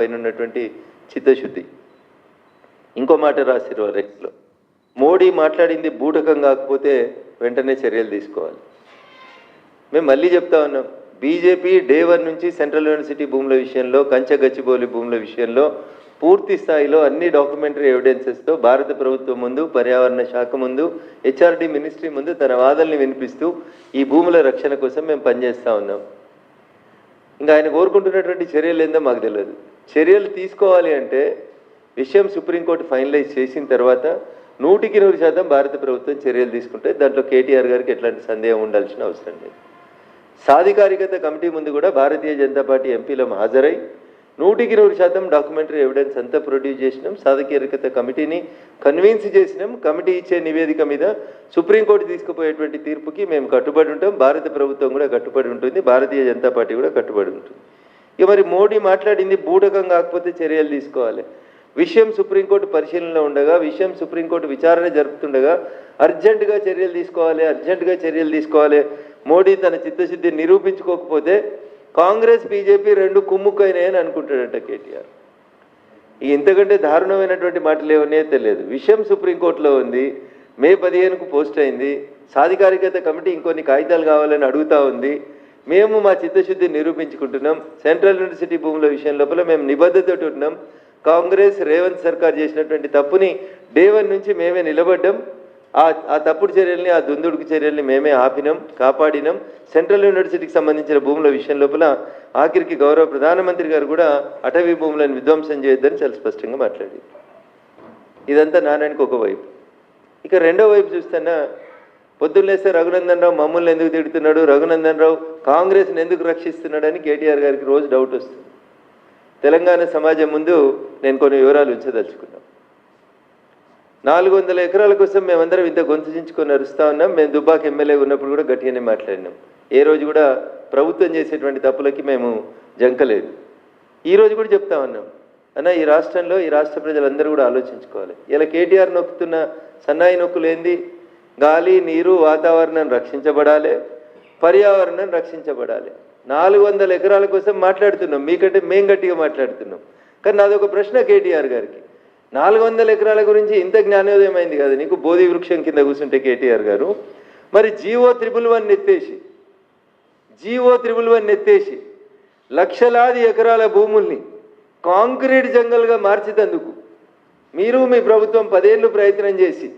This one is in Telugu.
పైన ఉన్నటువంటి చిత్తశుద్ధి. ఇంకో మాట రాసిరు రెక్స్లో, మోడీ మాట్లాడింది బూటకం కాకపోతే వెంటనే చర్యలు తీసుకోవాలి. మేము మళ్ళీ చెప్తా ఉన్నాం, బీజేపీ డే 1 నుంచి సెంట్రల్ యూనివర్సిటీ భూముల విషయంలో, కంచె గచ్చిబౌలి భూముల విషయంలో పూర్తి స్థాయిలో అన్ని డాక్యుమెంటరీ ఎవిడెన్సెస్తో భారత ప్రభుత్వం ముందు, పర్యావరణ శాఖ ముందు, హెచ్ఆర్డి మినిస్ట్రీ ముందు తన వాదనని వినిపిస్తూ ఈ భూముల రక్షణ కోసం మేము పనిచేస్తూ ఉన్నాం. ఇంకా ఆయన కోరుకుంటున్నటువంటి చర్యలు ఏందో మాకు తెలియదు. చర్యలు తీసుకోవాలి అంటే విషయం సుప్రీంకోర్టు ఫైనలైజ్ చేసిన తర్వాత 100% భారత ప్రభుత్వం చర్యలు తీసుకుంటే దాంట్లో కేటీఆర్ గారికి ఎట్లాంటి సందేహం ఉండాల్సిన అవసరం లేదు. సాధికారికత కమిటీ ముందు కూడా భారతీయ జనతా పార్టీ ఎంపీలం హాజరై 100% డాక్యుమెంటరీ ఎవిడెన్స్ అంతా ప్రొడ్యూస్ చేసినాం. సాధికారికత కమిటీని కన్విన్స్ చేసినాం. కమిటీ ఇచ్చే నివేదిక మీద సుప్రీంకోర్టు తీసుకుపోయేటువంటి తీర్పుకి మేము కట్టుబడి ఉంటాం. భారత ప్రభుత్వం కూడా కట్టుబడి ఉంటుంది. భారతీయ జనతా పార్టీ కూడా కట్టుబడి ఉంటుంది. ఇక మరి మోడీ మాట్లాడింది బూటకం కాకపోతే చర్యలు తీసుకోవాలి. విషయం సుప్రీంకోర్టు పరిశీలనలో ఉండగా, విషయం సుప్రీంకోర్టు విచారణ జరుపుతుండగా అర్జెంటుగా చర్యలు తీసుకోవాలి. మోడీ తన చిత్తశుద్ధి నిరూపించుకోకపోతే కాంగ్రెస్ బీజేపీ 2 కుమ్ముకైనాయని అనుకుంటాడంట కేటీఆర్. ఇంతకంటే దారుణమైనటువంటి మాటలు ఏమనే తెలియదు. విషయం సుప్రీంకోర్టులో ఉంది, మే 15కు పోస్ట్ అయింది. సాధికారికత కమిటీ ఇంకొన్ని కాగితాలు కావాలని అడుగుతూ ఉంది. మేము మా చిత్తశుద్ధి నిరూపించుకుంటున్నాం. సెంట్రల్ యూనివర్సిటీ భూముల విషయం లోపల మేము నిబద్ధతతో ఉన్నాం. కాంగ్రెస్ రేవంత్ సర్కార్ చేసినటువంటి తప్పుని డే 1 నుంచి మేమే నిలబడ్డాం. ఆ తప్పుడు చర్యల్ని, ఆ దుందుడుకు చర్యల్ని మేమే ఆపినాం, కాపాడినాం. సెంట్రల్ యూనివర్సిటీకి సంబంధించిన భూముల విషయం లోపల ఆఖరికి గౌరవ ప్రధానమంత్రి గారు కూడా అటవీ భూములను విధ్వంసం చేయొద్దని చాలా స్పష్టంగా మాట్లాడి, ఇదంతా నానానికి ఒకవైపు. ఇక రెండో వైపు చూస్తున్నా, పొద్దున్నేస్తే రఘునందన్ రావు మమ్మల్ని ఎందుకు తిడుతున్నాడు, రఘునందన్ రావు కాంగ్రెస్ని ఎందుకు రక్షిస్తున్నాడని కేటీఆర్ గారికి రోజు డౌట్ వస్తుంది. తెలంగాణ సమాజం ముందు నేను కొన్ని వివరాలు ఉంచదలుచుకున్నాను. 400 ఎకరాల కోసం మేమందరం ఇంత గొంతు చించుకొని అరుస్తూ ఉన్నాం. మేము దుబ్బాక ఎమ్మెల్యే ఉన్నప్పుడు కూడా గట్టిగానే మాట్లాడినాం. ఏ రోజు కూడా ప్రభుత్వం చేసేటువంటి తప్పులకి మేము జంకలేదు. ఈరోజు కూడా చెప్తా ఉన్నాం, అన్న ఈ రాష్ట్రంలో ఈ రాష్ట్ర ప్రజలందరూ కూడా ఆలోచించుకోవాలి. ఇలా కేటీఆర్ నొక్కుతున్న సన్నాయి నొక్కులేంది, గాలి నీరు వాతావరణం రక్షించబడాలి, పర్యావరణం రక్షించబడాలి. 400 ఎకరాల కోసం మాట్లాడుతున్నాం, మీకంటే మేము గట్టిగా మాట్లాడుతున్నాం. కానీ నాదొక ప్రశ్న కేటీఆర్ గారికి, 400 ఎకరాల గురించి ఇంత జ్ఞానోదయం అయింది కదా నీకు, బోధి వృక్షం కింద కూర్చుంటే కేటీఆర్ గారు, మరి జీవో 111 ఎత్తేసి లక్షలాది ఎకరాల భూముల్ని కాంక్రీట్ జంగల్గా మార్చినందుకు మీరు మీ ప్రభుత్వం 10 ఏళ్ళు ప్రయత్నం చేసి